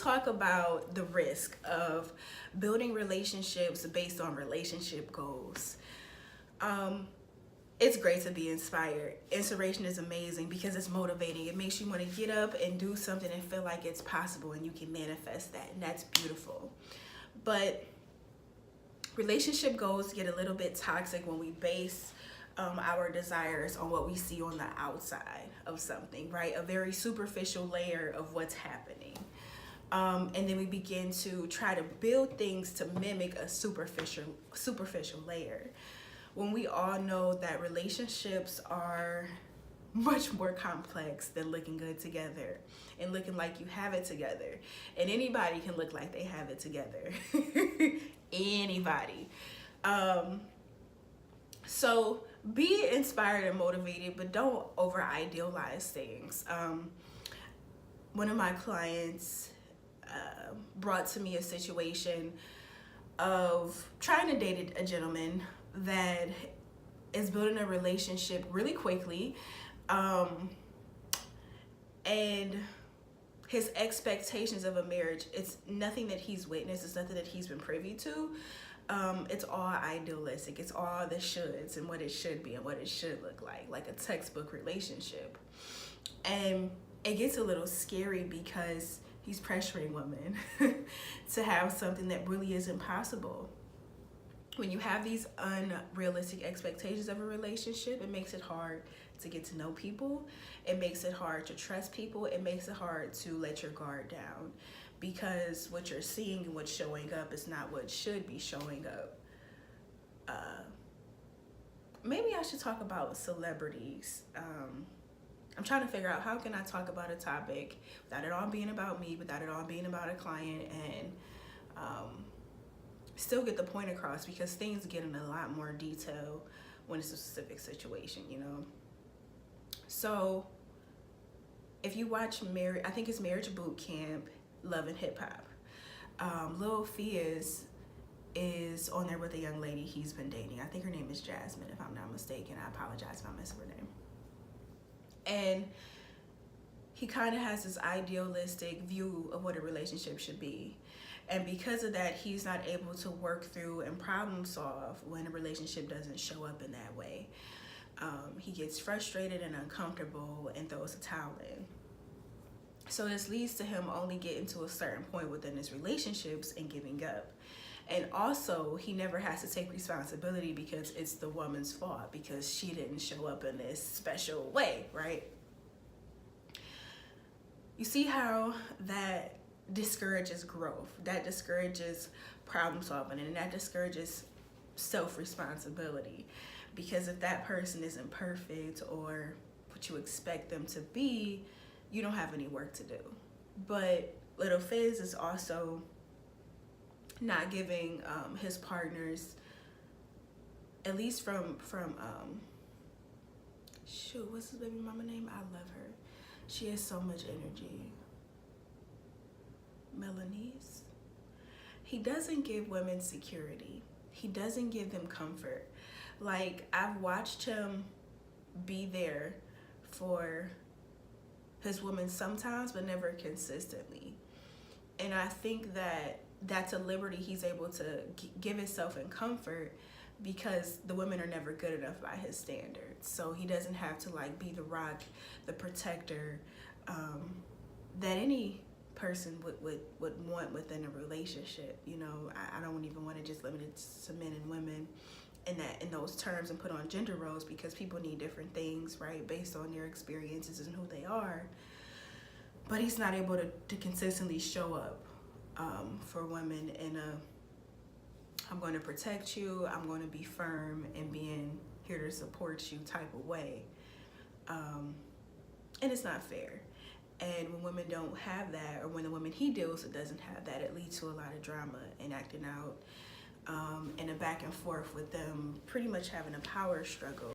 talk about the risk of building relationships based on relationship goals. It's great to be inspired. Inspiration is amazing because it's motivating. It makes you want to get up and do something and feel like it's possible and you can manifest that, and that's beautiful. But relationship goals get a little bit toxic when we base our desires on what we see on the outside of something, right? A very superficial layer of what's happening. And then we begin to try to build things to mimic a superficial layer. When we all know that relationships are much more complex than looking good together and looking like you have it together. And anybody can look like they have it together. Anybody. So be inspired and motivated, but don't over idealize things. One of my clients brought to me a situation of trying to date a gentleman that is building a relationship really quickly, and his expectations of a marriage, it's nothing that he's witnessed, it's nothing that he's been privy to. It's all idealistic. It's all the shoulds and what it should be and what it should look like a textbook relationship. And it gets a little scary because he's pressuring women to have something that really isn't possible. When you have these unrealistic expectations of a relationship, it makes it hard to get to know people. It makes it hard to trust people. It makes it hard to let your guard down because what you're seeing and what's showing up is not what should be showing up. Maybe I should talk about celebrities. I'm trying to figure out how can I talk about a topic without it all being about me, without it all being about a client, and still get the point across, because things get in a lot more detail when it's a specific situation, you know. So if you watch I think it's Marriage Boot Camp, Love and Hip Hop, Lil Fizz is on there with a young lady he's been dating. I think her name is Jasmine, if I'm not mistaken. I apologize if I mess up her name. And he kind of has this idealistic view of what a relationship should be. And because of that, he's not able to work through and problem solve when a relationship doesn't show up in that way. He gets frustrated and uncomfortable and throws a towel in. So this leads to him only getting to a certain point within his relationships and giving up. And also, he never has to take responsibility because it's the woman's fault because she didn't show up in this special way, right? You see how that discourages growth, that discourages problem solving, and that discourages self-responsibility, because if that person isn't perfect or what you expect them to be, you don't have any work to do. But Little Fizz is also not giving his partners, at least from shoot, what's his baby mama name? I love her. She has so much energy. Melanie's. He doesn't give women security. He doesn't give them comfort. Like, I've watched him be there for his women sometimes, but never consistently. And I think that that's a liberty he's able to give himself in comfort because the women are never good enough by his standards. So he doesn't have to like be the rock, the protector, that any person would want within a relationship. You know, I don't even want to just limit it to men and women in those terms and put on gender roles, because people need different things, right, based on their experiences and who they are. But he's not able to consistently show up for women in a I'm going to protect you, I'm going to be firm and being here to support you type of way. And it's not fair. And when women don't have that, or when the woman he deals with doesn't have that, it leads to a lot of drama and acting out, and a back and forth with them pretty much having a power struggle.